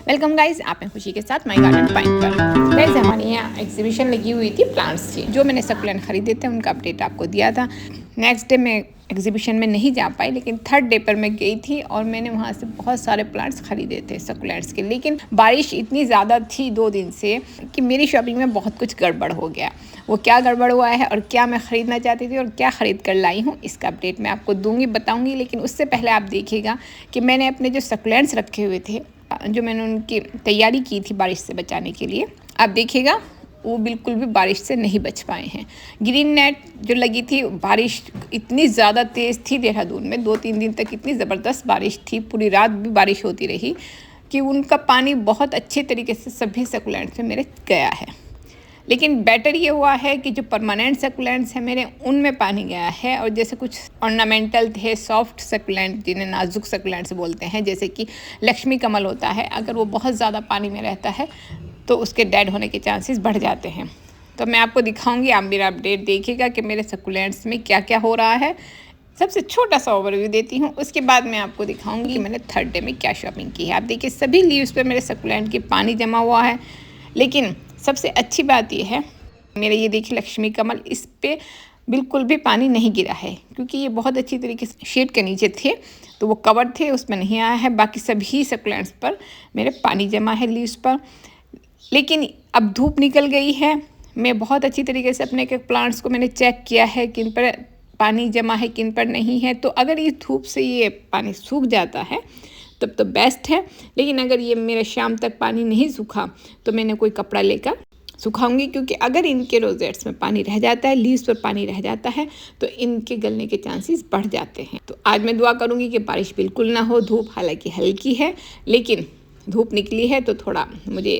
Welcome guys, आप हैं खुशी के साथ माई गार्डन पॉइंट पर। गाइज हमारे यहाँ एग्जीबिशन लगी हुई थी प्लांट्स की, जो मैंने सकुलेंट खरीदे थे उनका अपडेट आपको दिया था। नेक्स्ट डे मैं एग्जीबिशन में नहीं जा पाई, लेकिन थर्ड डे पर मैं गई थी और मैंने वहाँ से बहुत सारे प्लांट्स खरीदे थे सकुलेंट्स के। लेकिन बारिश इतनी ज़्यादा थी 2 दिन से कि मेरी शॉपिंग में बहुत कुछ गड़बड़ हो गया। वो क्या गड़बड़ हुआ है और क्या मैं ख़रीदना चाहती थी और क्या ख़रीद कर लाई हूँ, इसका अपडेट मैं आपको दूंगी, बताऊँगी। लेकिन उससे पहले आप देखिएगा कि मैंने अपने जो सकुलेंट्स रखे हुए थे, जो मैंने उनकी तैयारी की थी बारिश से बचाने के लिए, आप देखिएगा वो बिल्कुल भी बारिश से नहीं बच पाए हैं। ग्रीन नेट जो लगी थी, बारिश इतनी ज़्यादा तेज़ थी देहरादून में, 2-3 दिन तक इतनी ज़बरदस्त बारिश थी, पूरी रात भी बारिश होती रही कि उनका पानी बहुत अच्छे तरीके से सभी सकुलेंट्स में मेरे गया है। लेकिन बेटर ये हुआ है कि जो परमानेंट सकुलेंट्स हैं मेरे, उनमें पानी गया है। और जैसे कुछ ऑर्नामेंटल थे, सॉफ्ट सकुलेंट जिन्हें नाजुक सकुलेंट्स बोलते हैं, जैसे कि लक्ष्मी कमल होता है, अगर वो बहुत ज़्यादा पानी में रहता है तो उसके डेड होने के चांसेस बढ़ जाते हैं। तो मैं आपको दिखाऊंगी, आप मेरा अपडेट देखिएगा कि मेरे सकुलेंट्स में क्या क्या हो रहा है। सबसे छोटा सा ओवरव्यू देती हूँ, उसके बाद मैं आपको दिखाऊंगी कि मैंने थर्ड डे में क्या शॉपिंग की है। आप देखिए सभी लीव्स पे मेरे सकुलेंट की पानी जमा हुआ है। लेकिन सबसे अच्छी बात यह है, मेरे ये देखिए लक्ष्मी कमल, इस पे बिल्कुल भी पानी नहीं गिरा है, क्योंकि ये बहुत अच्छी तरीके से शेड के नीचे थे तो वो कवर थे, उसमें नहीं आया है। बाकी सभी सकुलेंट्स पर मेरे पानी जमा है लीव्स पर। लेकिन अब धूप निकल गई है, मैं बहुत अच्छी तरीके से अपने के प्लांट्स को मैंने चेक किया है किन पर पानी जमा है किन पर नहीं है। तो अगर इस धूप से ये पानी सूख जाता है तब तो बेस्ट है। लेकिन अगर ये मेरा शाम तक पानी नहीं सूखा तो मैंने कोई कपड़ा लेकर सुखाऊंगी, क्योंकि अगर इनके रोजेट्स में पानी रह जाता है, लीव्स पर पानी रह जाता है, तो इनके गलने के चांसेस बढ़ जाते हैं। तो आज मैं दुआ करूंगी कि बारिश बिल्कुल ना हो। धूप हालांकि हल्की है, लेकिन धूप निकली है तो थोड़ा मुझे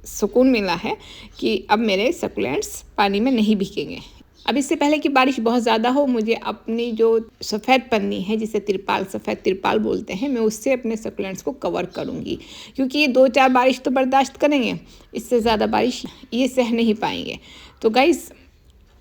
सुकून मिला है कि अब मेरे सकुलेंट्स पानी में नहीं भीगेंगे। अब इससे पहले कि बारिश बहुत ज़्यादा हो, मुझे अपनी जो सफ़ेद पन्नी है, जिसे तिरपाल, सफ़ेद तिरपाल बोलते हैं, मैं उससे अपने सकुलेंट्स को कवर करूँगी, क्योंकि ये 2-4 बारिश तो बर्दाश्त करेंगे, इससे ज़्यादा बारिश ये सह नहीं पाएंगे। तो गाइस,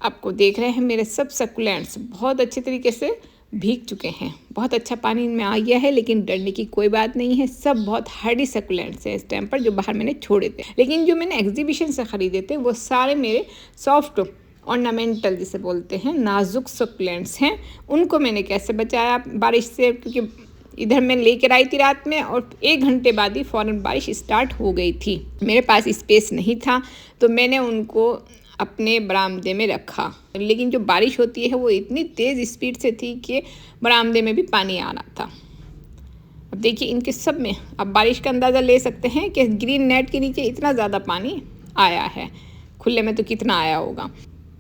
आपको देख रहे हैं मेरे सब सकुलेंट्स बहुत अच्छे तरीके से भीग चुके हैं, बहुत अच्छा पानी इनमें आ गया है। लेकिन डरने की कोई बात नहीं है, सब बहुत हार्डी सकुलेंट्स हैं इस टाइम पर, जो बाहर मैंने छोड़े थे। लेकिन जो मैंने एग्जीबिशन से ख़रीदे थे वो सारे मेरे सॉफ्ट ऑर्नामेंटल जिसे बोलते हैं, नाजुक सकुलेंट्स हैं। उनको मैंने कैसे बचाया बारिश से, क्योंकि इधर मैं लेकर आई थी रात में और 1 घंटे बाद ही फ़ौरन बारिश स्टार्ट हो गई थी। मेरे पास स्पेस नहीं था तो मैंने उनको अपने बरामदे में रखा। लेकिन जो बारिश होती है वो इतनी तेज़ स्पीड से थी कि बरामदे में भी पानी आ रहा था। अब देखिए इनके सब में आप बारिश का अंदाज़ा ले सकते हैं कि ग्रीन नेट के नीचे इतना ज़्यादा पानी आया है, खुले में तो कितना आया होगा।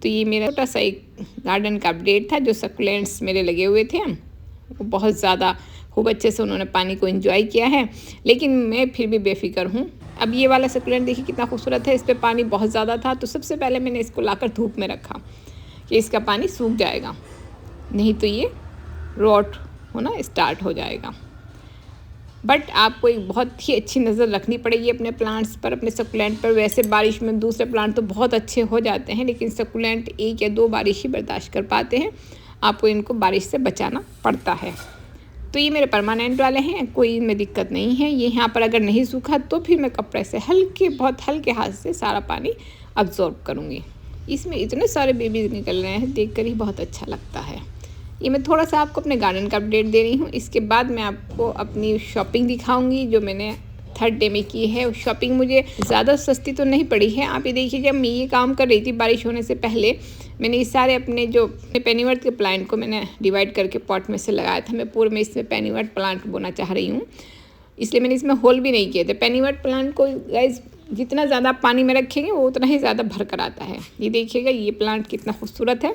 तो ये मेरा छोटा सा एक गार्डन का अपडेट था। जो सकुलेंट्स मेरे लगे हुए थे वो बहुत ज़्यादा खूब अच्छे से उन्होंने पानी को एंजॉय किया है, लेकिन मैं फिर भी बेफिक्र हूँ। अब ये वाला सकुलेंट देखिए कितना खूबसूरत है, इस पर पानी बहुत ज़्यादा था। तो सबसे पहले मैंने इसको लाकर धूप में रखा कि इसका पानी सूख जाएगा, नहीं तो ये रॉट होना स्टार्ट हो जाएगा। बट आपको एक बहुत ही अच्छी नज़र रखनी पड़ेगी अपने प्लांट्स पर, अपने सकुलेंट पर। वैसे बारिश में दूसरे प्लांट तो बहुत अच्छे हो जाते हैं, लेकिन सकुलेंट 1 या 2 बारिश ही बर्दाश्त कर पाते हैं। आपको इनको बारिश से बचाना पड़ता है। तो ये मेरे परमानेंट वाले हैं, कोई इनमें दिक्कत नहीं है। ये यहाँ पर अगर नहीं सूखा तो फिर मैं कपड़े से बहुत हल्के हाथ से सारा पानी अब्जॉर्ब करूँगी। इसमें इतने सारे बेबीज निकल रहे हैं, देखकर ही बहुत अच्छा लगता है। ये मैं थोड़ा सा आपको अपने गार्डन का अपडेट दे रही हूँ। इसके बाद मैं आपको अपनी शॉपिंग दिखाऊंगी जो मैंने थर्ड डे में की है। शॉपिंग मुझे ज़्यादा सस्ती तो नहीं पड़ी है। आप ये देखिए, जब मैं ये काम कर रही थी बारिश होने से पहले, मैंने ये सारे अपने जो पेनीवर्थ के प्लांट को मैंने डिवाइड करके पॉट में से लगाया था। मैं पूरे में इसमें पेनीवर्थ प्लांट बोना चाह रही हूँ, इसलिए मैंने इसमें होल भी नहीं किए थे। पेनीवर्थ प्लांट को गाइस जितना ज़्यादा पानी में रखेंगे वो उतना ही ज़्यादा भर कर आता है। ये देखिएगा ये प्लांट कितना खूबसूरत है।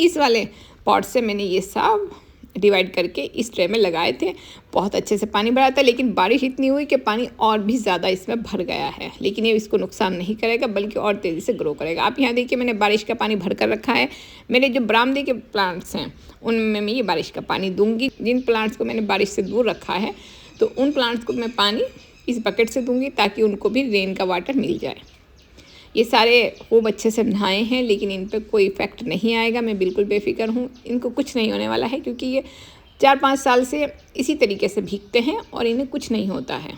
इस वाले पॉट से मैंने ये सब डिवाइड करके इस ट्रे में लगाए थे, बहुत अच्छे से पानी भरा था। लेकिन बारिश इतनी हुई कि पानी और भी ज़्यादा इसमें भर गया है, लेकिन ये इसको नुकसान नहीं करेगा बल्कि और तेज़ी से ग्रो करेगा। आप यहाँ देखिए मैंने बारिश का पानी भर कर रखा है। मेरे जो बरामदे के प्लांट्स हैं उनमें मैं ये बारिश का पानी दूंगी। जिन प्लांट्स को मैंने बारिश से दूर रखा है तो उन प्लांट्स को मैं पानी इस बकेट से दूंगी, ताकि उनको भी रेन का वाटर मिल जाए। ये सारे खूब अच्छे से नहाए हैं, लेकिन इन पर कोई इफ़ेक्ट नहीं आएगा, मैं बिल्कुल बेफिक्र हूँ। इनको कुछ नहीं होने वाला है, क्योंकि ये 4-5 साल से इसी तरीके से भीगते हैं और इन्हें कुछ नहीं होता है।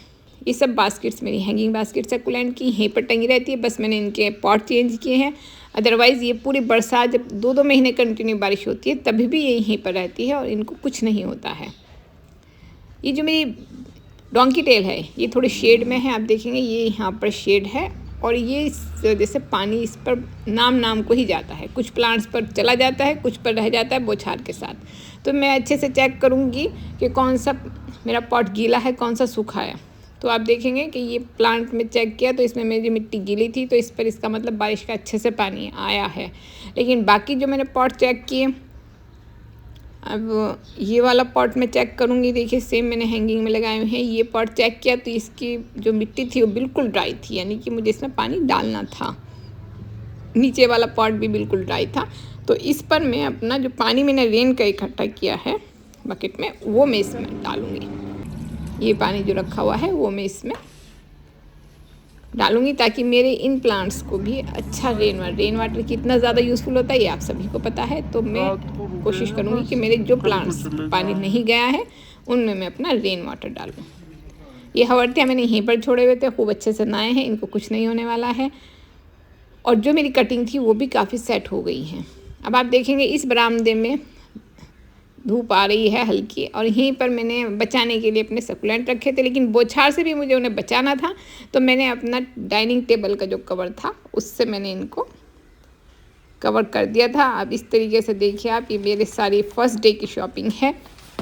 ये सब बास्केट्स मेरी हैंगिंग बास्केट सकुलेंट की यहीं पर टंगी रहती है, बस मैंने इनके पॉट चेंज किए हैं। अदरवाइज़ ये पूरी बरसात जब 2-2 महीने कंटिन्यू बारिश होती है तभी भी ये यहीं पर रहती है और इनको कुछ नहीं होता है। ये जो मेरी डोंकी टेल है ये थोड़ी शेड में है, आप देखेंगे ये यहाँ पर शेड है और ये इस वजह से पानी इस पर नाम को ही जाता है, कुछ प्लांट्स पर चला जाता है, कुछ पर रह जाता है बौछार के साथ। तो मैं अच्छे से चेक करूँगी कि कौन सा मेरा पॉट गीला है, कौन सा सूखा है। तो आप देखेंगे कि ये प्लांट में चेक किया तो इसमें मेरी मिट्टी गीली थी, तो इस पर इसका मतलब बारिश का अच्छे से पानी आया है। लेकिन बाकी जो मैंने पॉट चेक किए, अब ये वाला पॉट में चेक करूँगी, देखिए सेम मैंने हैंगिंग में लगाए हुए हैं। ये पॉट चेक किया तो इसकी जो मिट्टी थी वो बिल्कुल ड्राई थी, यानी कि मुझे इसमें पानी डालना था। नीचे वाला पॉट भी बिल्कुल ड्राई था। तो इस पर मैं अपना जो पानी मैंने रेन का इकट्ठा किया है बकेट में वो मैं इसमें डालूँगी। ये पानी जो रखा हुआ है वो मैं इसमें डालूँगी ताकि मेरे इन प्लांट्स को भी अच्छा रेन वाटर कितना ज़्यादा यूज़फुल होता है ये आप सभी को पता है। तो मैं कोशिश करूँगी कि मेरे जो प्लांट्स पानी नहीं गया है उनमें मैं अपना रेन वाटर डालूँ। ये हवर्तियाँ मैंने यहीं पर छोड़े हुए थे, खूब अच्छे से नए हैं, इनको कुछ नहीं होने वाला है। और जो मेरी कटिंग थी वो भी काफ़ी सेट हो गई हैं। अब आप देखेंगे इस बरामदे में धूप आ रही है हल्की, और यहीं पर मैंने बचाने के लिए अपने सकुलेंट रखे थे, लेकिन बौछार से भी मुझे उन्हें बचाना था। तो मैंने अपना डाइनिंग टेबल का जो कवर था उससे मैंने इनको कवर कर दिया था। अब इस तरीके से देखिए आप, ये मेरे सारी फर्स्ट डे की शॉपिंग है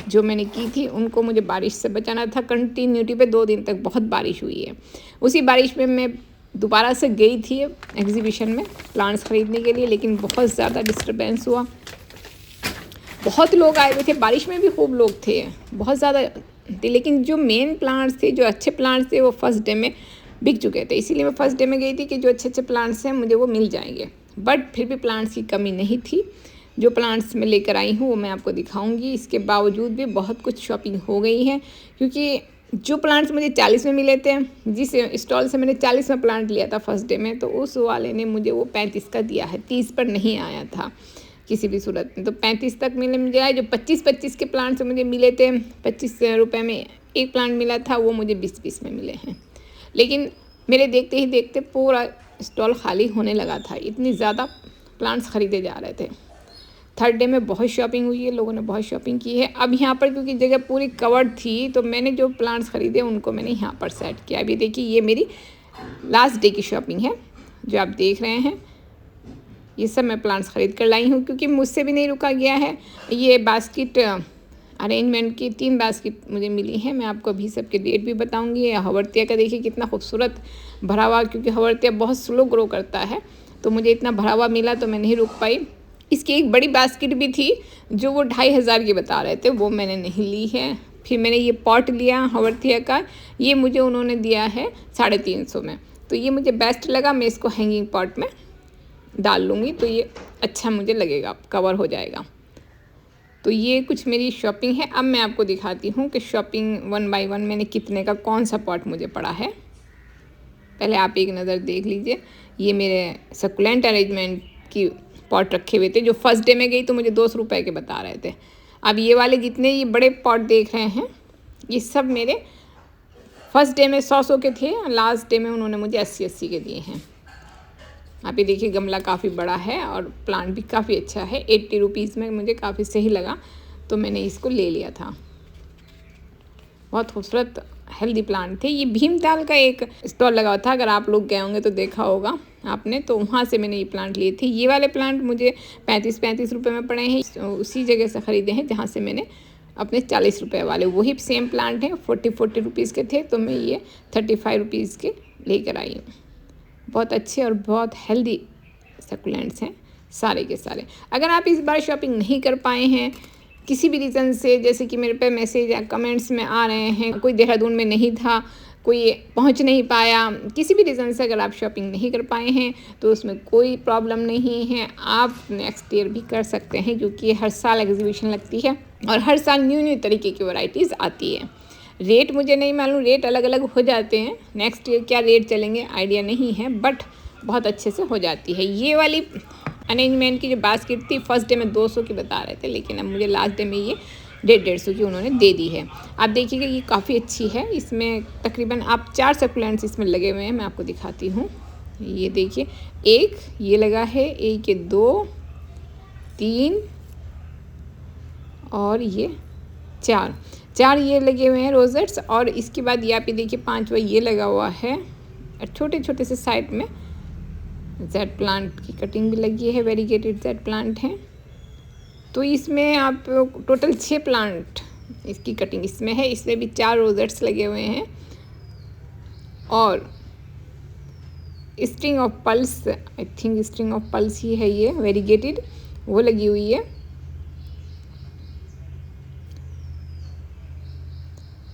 जो मैंने की थी। उनको मुझे बारिश से बचाना था, कंटिन्यूटी पे 2 दिन तक बहुत बारिश हुई है। उसी बारिश में मैं दोबारा से गई थी एग्जीबिशन में प्लांट्स ख़रीदने के लिए, लेकिन बहुत ज़्यादा डिस्टर्बेंस हुआ, बहुत लोग आए हुए थे, बारिश में भी खूब लोग थे, बहुत ज़्यादा थे। लेकिन जो मेन प्लांट्स थे, जो अच्छे प्लांट्स थे वो फर्स्ट डे में बिक चुके थे, इसीलिए मैं फर्स्ट डे में गई थी कि जो अच्छे प्लांट्स हैं मुझे वो मिल जाएंगे। बट फिर भी प्लांट्स की कमी नहीं थी। जो प्लांट्स मैं लेकर आई हूँ वो मैं आपको दिखाऊंगी। इसके बावजूद भी बहुत कुछ शॉपिंग हो गई है, क्योंकि जो प्लांट्स मुझे 40 में मिले थे, जिस स्टॉल से मैंने 40 में प्लांट लिया था फर्स्ट डे में, तो उस वाले ने मुझे वो 35 का दिया है, 30 पर नहीं आया था किसी भी सूरत में। तो 35 तक मुझे आए। जो 25 के प्लांट्स मुझे मिले थे, 25 रुपये में एक प्लांट मिला था, वो मुझे 20 में मिले हैं। लेकिन मेरे देखते ही देखते पूरा स्टॉल खाली होने लगा था, इतनी ज़्यादा प्लांट्स ख़रीदे जा रहे थे। थर्ड डे में बहुत शॉपिंग हुई है, लोगों ने बहुत शॉपिंग की है। अब यहाँ पर क्योंकि जगह पूरी कवर्ड थी तो मैंने जो प्लांट्स ख़रीदे उनको मैंने यहाँ पर सेट किया। अभी देखिए ये मेरी लास्ट डे की शॉपिंग है जो आप देख रहे हैं। ये सब मैं प्लांट्स ख़रीद कर लाई हूँ क्योंकि मुझसे भी नहीं रुका गया है। ये बास्केट अरेंजमेंट की 3 बास्केट मुझे मिली हैं, मैं आपको अभी सबके रेट भी बताऊँगी। हवर्तिया का देखिए कितना खूबसूरत भरा हुआ, क्योंकि हवर्तिया बहुत स्लो ग्रो करता है, तो मुझे इतना भरा हुआ मिला तो मैं नहीं रुक पाई। इसकी एक बड़ी बास्केट भी थी जो वो 2500 की बता रहे थे, वो मैंने नहीं ली है। फिर मैंने ये पॉट लिया हवर्तिया का, ये मुझे उन्होंने दिया है 350 में, तो ये मुझे बेस्ट लगा। मैं इसको हैंगिंग पॉट में डाल लूँगी तो ये अच्छा मुझे लगेगा, कवर हो जाएगा। तो ये कुछ मेरी शॉपिंग है। अब मैं आपको दिखाती हूँ कि शॉपिंग 1 बाय 1 मैंने कितने का कौन सा पॉट मुझे पड़ा है। पहले आप एक नज़र देख लीजिए। ये मेरे सकुलेंट अरेंजमेंट की पॉट रखे हुए थे जो फर्स्ट डे में गई तो मुझे 200 रुपये के बता रहे थे। अब ये वाले जितने ये बड़े पॉट देख रहे हैं ये सब मेरे फर्स्ट डे में 100 के थे, लास्ट डे में उन्होंने मुझे 80 के दिए हैं। आप ये देखिए गमला काफ़ी बड़ा है और प्लांट भी काफ़ी अच्छा है। 80 रुपीज़ में मुझे काफ़ी सही लगा तो मैंने इसको ले लिया था। बहुत खूबसूरत हेल्दी प्लांट थे। ये भीमताल का एक स्टॉल लगा हुआ था, अगर आप लोग गए होंगे तो देखा होगा आपने, तो वहाँ से मैंने ये प्लांट लिए थे। ये वाले प्लांट मुझे 35 रुपये में पड़े हैं, उसी जगह से ख़रीदे हैं जहाँ से मैंने अपने 40 रुपये वाले, वही सेम प्लांट हैं, 40 रुपीज़ के थे, तो मैं ये 35 रुपीज़ के लेकर आई हूँ। बहुत अच्छे और बहुत हेल्दी सकुलेंट्स हैं सारे के सारे। अगर आप इस बार शॉपिंग नहीं कर पाए हैं किसी भी रीज़न से, जैसे कि मेरे पे मैसेज या कमेंट्स में आ रहे हैं, कोई देहरादून में नहीं था, कोई पहुंच नहीं पाया, किसी भी रीज़न से अगर आप शॉपिंग नहीं कर पाए हैं तो उसमें कोई प्रॉब्लम नहीं है। आप नेक्स्ट ईयर भी कर सकते हैं, क्योंकि हर साल एग्जीबिशन लगती है और हर साल न्यू तरीके की वैरायटीज़ आती है। रेट मुझे नहीं मालूम, रेट अलग अलग हो जाते हैं, नेक्स्ट ईयर क्या रेट चलेंगे आइडिया नहीं है, बट बहुत अच्छे से हो जाती है। ये वाली अरेंजमेंट की जो बास्केट थी फर्स्ट डे में 200 की बता रहे थे, लेकिन अब मुझे लास्ट डे में ये 150 की उन्होंने दे दी है। आप देखिएगा ये काफ़ी अच्छी है। इसमें तकरीबन आप 4 सकुलेंट्स इसमें लगे हुए हैं। मैं आपको दिखाती हूँ, ये देखिए, एक ये लगा है, एक ये 2, 3 और ये 4 ये लगे हुए हैं रोजेट्स। और इसके बाद यहाँ पे देखिए 5वां ये लगा हुआ है, और छोटे छोटे से साइड में जेड प्लांट की कटिंग भी लगी है, वेरीगेटेड जेड प्लांट है। तो इसमें आप टोटल 6 प्लांट इसकी कटिंग इसमें है। इसमें भी 4 रोजेट्स लगे हुए हैं, और string of pearls, I think string of pearls ही है ये, वेरीगेटेड, वो लगी हुई है।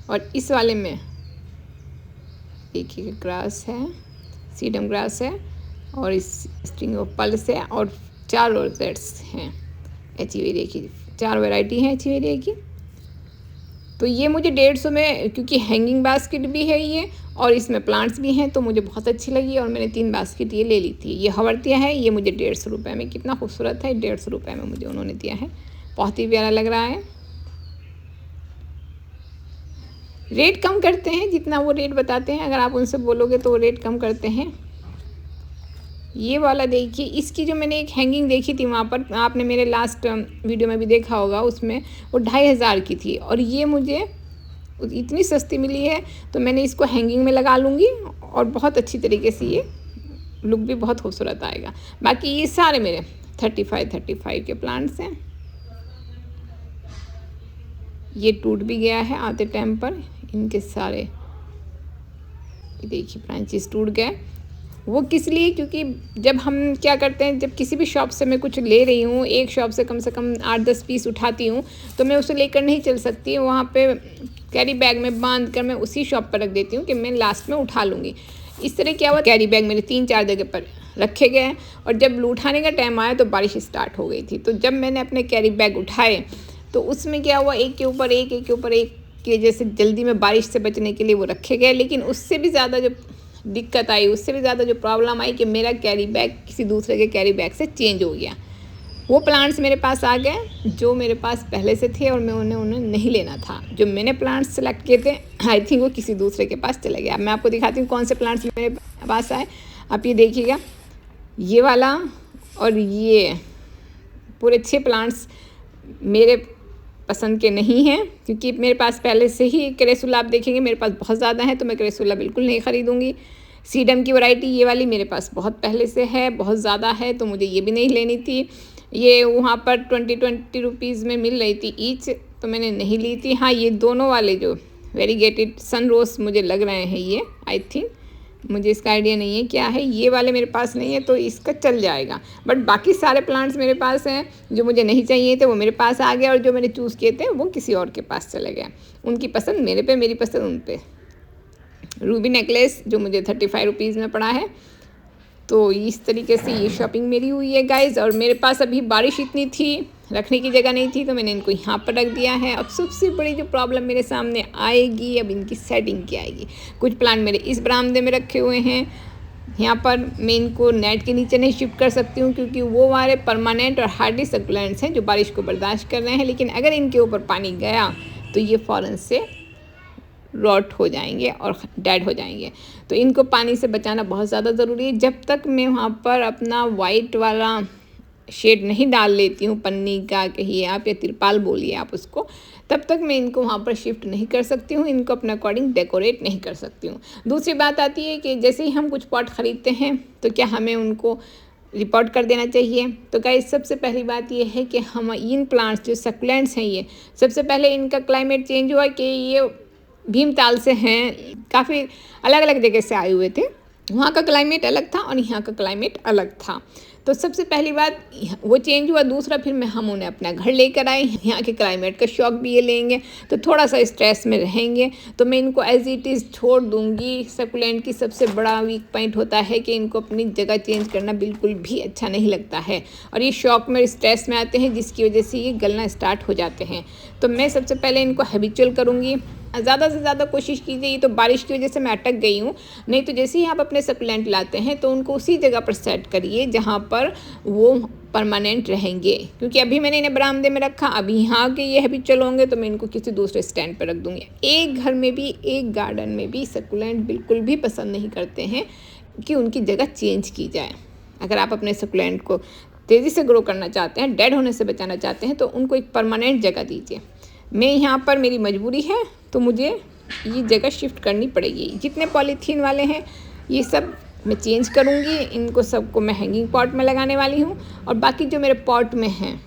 और इस वाले में देखिए ग्रास है, सीडम ग्रास है, और इस स्ट्रिंग ऑफ पल्स है, और 4 रोजेट्स हैं एचीवेरिया की, 4 वैरायटी हैं एचीवेरिया की। तो ये मुझे 150 में, क्योंकि हैंगिंग बास्केट भी है ये और इसमें प्लांट्स भी हैं, तो मुझे बहुत अच्छी लगी और मैंने 3 बास्केट ये ले ली थी। ये हवर्तिया है, ये मुझे 150 रुपये में, कितना खूबसूरत है, 150 रुपये में मुझे उन्होंने दिया है। बहुत ही प्यारा लग रहा है। रेट कम करते हैं, जितना वो रेट बताते हैं, अगर आप उनसे बोलोगे तो वो रेट कम करते हैं। ये वाला देखिए, इसकी जो मैंने एक हैंगिंग देखी थी वहाँ पर, आपने मेरे लास्ट वीडियो में भी देखा होगा, उसमें वो 2500 की थी, और ये मुझे इतनी सस्ती मिली है, तो मैंने इसको हैंगिंग में लगा लूँगी और बहुत अच्छी तरीके से ये लुक भी बहुत खूबसूरत आएगा। बाकी ये सारे मेरे 35 के प्लांट्स हैं। ये टूट भी गया है आते टाइम पर, इनके सारे देखिए ब्रांचेस टूट गए। वो किस लिए, क्योंकि जब हम क्या करते हैं, जब किसी भी शॉप से मैं कुछ ले रही हूँ, एक शॉप से कम 8-10 पीस उठाती हूँ, तो मैं उसे लेकर नहीं चल सकती। वहाँ पे कैरी बैग में बांध कर मैं उसी शॉप पर रख देती हूँ कि मैं लास्ट में उठा लूँगी। इस तरह क्या हुआ, कैरी बैग मेरे 3-4 जगह पर रखे गए, और जब उठाने का टाइम आया तो बारिश स्टार्ट हो गई थी। तो जब मैंने अपने कैरी बैग उठाए तो उसमें क्या हुआ, एक के ऊपर एक के जैसे जल्दी में बारिश से बचने के लिए वो रखे गए। लेकिन उससे भी ज़्यादा जो दिक्कत आई, उससे भी ज़्यादा जो प्रॉब्लम आई कि मेरा कैरी बैग किसी दूसरे के कैरी बैग से चेंज हो गया। वो प्लांट्स मेरे पास आ गए जो मेरे पास पहले से थे, और मैं उन्हें नहीं लेना था। जो मैंने प्लांट्स सेलेक्ट किए थे, आई थिंक वो किसी दूसरे के पास चले गया। मैं आपको दिखाती हूँ कौन से प्लांट्स मेरे पास आए। आप ये देखिएगा, ये वाला और ये पूरे 6 प्लांट्स मेरे पसंद के नहीं हैं, क्योंकि मेरे पास पहले से ही क्रेसुला, आप देखेंगे मेरे पास बहुत ज़्यादा है, तो मैं क्रेसुला बिल्कुल नहीं ख़रीदूँगी। सीडम की वैरायटी ये वाली मेरे पास बहुत पहले से है, बहुत ज़्यादा है, तो मुझे ये भी नहीं लेनी थी। ये वहाँ पर 20 रुपीज़ में मिल रही थी ईच, तो मैंने नहीं ली थी। हाँ, ये दोनों वाले जो वेरीगेटेड सन रोज मुझे लग रहे हैं, ये आई थिंक, मुझे इसका आइडिया नहीं है क्या है, ये वाले मेरे पास नहीं है, तो इसका चल जाएगा। बट बाकी सारे प्लांट्स मेरे पास हैं। जो मुझे नहीं चाहिए थे वो मेरे पास आ गया, और जो मैंने चूज़ किए थे वो किसी और के पास चले गए। उनकी पसंद मेरे पे, मेरी पसंद उन पे। रूबी नेकलेस जो मुझे 35 रुपीज़ में पड़ा है। तो इस तरीके से ये शॉपिंग मेरी हुई है गाइज़। और मेरे पास अभी बारिश इतनी थी, रखने की जगह नहीं थी, तो मैंने इनको यहाँ पर रख दिया है। अब सबसे बड़ी जो प्रॉब्लम मेरे सामने आएगी, अब इनकी सेटिंग की आएगी। कुछ प्लांट मेरे इस बरामदे में रखे हुए हैं, यहाँ पर मैं इनको नेट के नीचे नहीं शिफ्ट कर सकती हूँ, क्योंकि वो हमारे परमानेंट और हार्डी सकुलेंट्स हैं जो बारिश को बर्दाश्त कर रहे हैं। लेकिन अगर इनके ऊपर पानी गया तो ये फ़ौरन से रॉट हो जाएंगे और डेड हो जाएंगे। तो इनको पानी से बचाना बहुत ज़्यादा ज़रूरी है। जब तक मैं वहाँ पर अपना वाइट वाला शेड नहीं डाल लेती हूँ, पन्नी का कहिए आप या तिरपाल बोलिए आप उसको, तब तक मैं इनको वहाँ पर शिफ्ट नहीं कर सकती हूँ, इनको अपने अकॉर्डिंग डेकोरेट नहीं कर सकती हूँ। दूसरी बात आती है कि जैसे ही हम कुछ पॉट ख़रीदते हैं तो क्या हमें उनको रिपोर्ट कर देना चाहिए। तो गाइस, सबसे पहली बात ये है कि हम इन प्लांट्स जो सकुलेंट्स हैं, ये सबसे पहले इनका क्लाइमेट चेंज हुआ कि ये भीमताल से हैं, काफ़ी अलग अलग जगह से आए हुए थे। वहाँ का क्लाइमेट अलग था और यहाँ का क्लाइमेट अलग था। तो सबसे पहली बात वो चेंज हुआ। दूसरा, फिर हम उन्हें अपना घर लेकर आए, यहाँ के क्लाइमेट का शौक भी ये लेंगे तो थोड़ा सा स्ट्रेस में रहेंगे। तो मैं इनको एज इट इज़ छोड़ दूँगी। सकुलेंट की सबसे बड़ा वीक पॉइंट होता है कि इनको अपनी जगह चेंज करना बिल्कुल भी अच्छा नहीं लगता है, और ये शौक में, स्ट्रेस में आते हैं, जिसकी वजह से ये गलना स्टार्ट हो जाते हैं। तो मैं सबसे पहले इनको हैबिचुअल करूँगी। ज़्यादा से ज़्यादा कोशिश कीजिए, ये तो बारिश की वजह से मैं अटक गई हूँ, नहीं तो जैसे ही आप अपने सकुलेंट लाते हैं तो उनको उसी जगह पर सेट करिए जहाँ पर वो परमानेंट रहेंगे। क्योंकि अभी मैंने इन्हें बरामदे में रखा, अभी यहाँ के ये हैबिचुअल होंगे तो मैं इनको किसी दूसरे स्टैंड पर रख दूँगी। एक घर में भी, एक गार्डन में भी सकुलेंट बिल्कुल भी पसंद नहीं करते हैं कि उनकी जगह चेंज की जाए। अगर आप अपने सकुलेंट को तेज़ी से ग्रो करना चाहते हैं, डेड होने से बचाना चाहते हैं, तो उनको एक परमानेंट जगह दीजिए। मैं यहाँ पर मेरी मजबूरी है तो मुझे ये जगह शिफ्ट करनी पड़ेगी। जितने पॉलीथीन वाले हैं ये सब मैं चेंज करूँगी, इनको सबको मैं हैंगिंग पॉट में लगाने वाली हूँ, और बाकी जो मेरे पॉट में हैं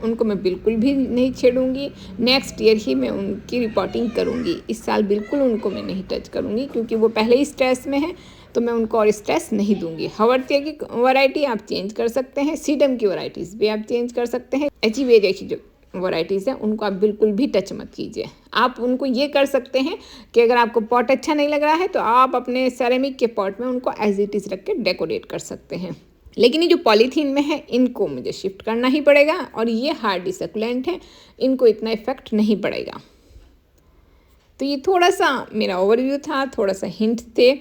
उनको मैं बिल्कुल भी नहीं छेड़ूंगी। नेक्स्ट ईयर ही मैं उनकी रिपोर्टिंग करूँगी। इस साल बिल्कुल उनको मैं नहीं टच करूँगी क्योंकि वो पहले ही स्ट्रेस में है, तो मैं उनको और स्ट्रेस नहीं दूंगी। हवर्तिया की वैरायटी आप चेंज कर सकते हैं, सीडम की वैरायटीज़ भी आप चेंज कर सकते हैं। एचिवेरिया की जो वैरायटीज़ हैं उनको आप बिल्कुल भी टच मत कीजिए। आप उनको ये कर सकते हैं कि अगर आपको पॉट अच्छा नहीं लग रहा है तो आप अपने सेरेमिक के पॉट में उनको एज इट इज़ रख के डेकोरेट कर सकते हैं। लेकिन ये जो पॉलीथीन में है इनको मुझे शिफ्ट करना ही पड़ेगा, और ये हार्डी सकुलेंट हैं, इनको इतना इफेक्ट नहीं पड़ेगा। तो ये थोड़ा सा मेरा ओवरव्यू था, थोड़ा सा हिंट थे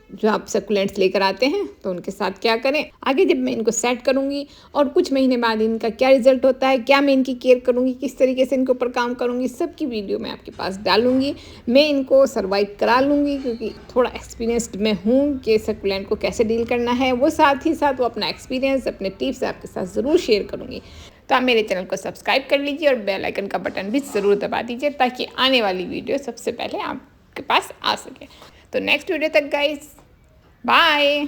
जो आप सकुलेंट्स लेकर आते हैं तो उनके साथ क्या करें। आगे जब मैं इनको सेट करूंगी और कुछ महीने बाद इनका क्या रिजल्ट होता है, क्या मैं इनकी केयर करूंगी, किस तरीके से इनके ऊपर काम करूंगी, सबकी वीडियो मैं आपके पास डालूंगी। मैं इनको सर्वाइव करा लूँगी क्योंकि थोड़ा एक्सपीरियंस्ड मैं हूँ कि सकुलेंट को कैसे डील करना है। वो साथ ही साथ वो अपना एक्सपीरियंस, अपने टिप्स आपके साथ ज़रूर शेयर करूँगी। तो आप मेरे चैनल को सब्सक्राइब कर लीजिए और बेल आइकन का बटन भी ज़रूर दबा दीजिए ताकि आने वाली वीडियो सबसे पहले आपके पास आ सके। तो नेक्स्ट वीडियो तक गाइस, बाय।